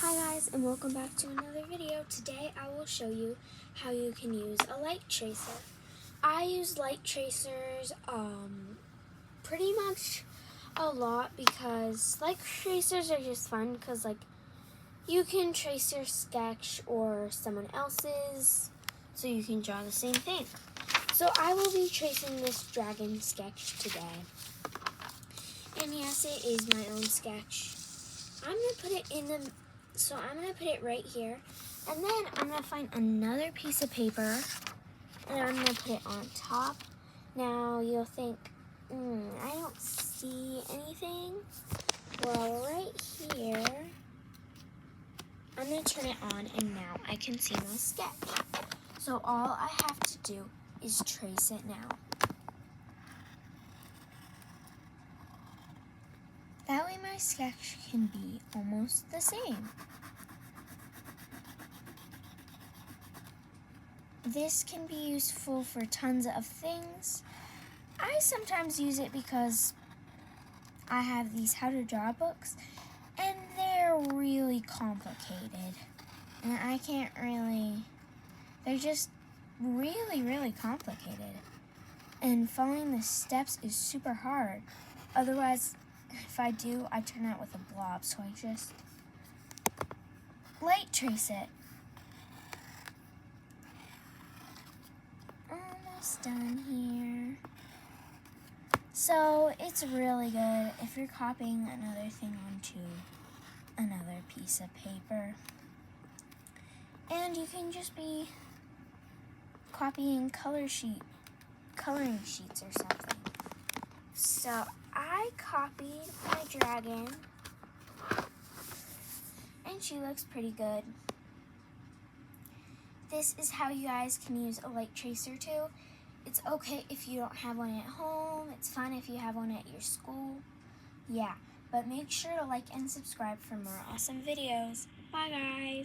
Hi guys, and welcome back to another video. Today I will show you how you can use a light tracer. I use light tracers pretty much a lot because light tracers are just fun because you can trace your sketch or someone else's so you can draw the same thing. So I will be tracing this dragon sketch today. And yes, it is my own sketch. I'm going to put it right here, and then I'm going to find another piece of paper, and I'm going to put it on top. Now, you'll think, I don't see anything. Well, right here, I'm going to turn it on, and now I can see my sketch. So all I have to do is trace it now. That way my sketch can be almost the same. This can be useful for tons of things. I sometimes use it because I have these how to draw books and they're really complicated. And I can't really, they're just really complicated. And following the steps is super hard. Otherwise, if I do, I turn out with a blob. So I just light trace it. Almost done here. So it's really good if you're copying another thing onto another piece of paper. And you can just be copying coloring sheets or something. So I copied my dragon, and she looks pretty good. This is how you guys can use a light tracer too. It's okay if you don't have one at home. It's fun if you have one at your school. Yeah, but make sure to like and subscribe for more awesome videos. Bye guys.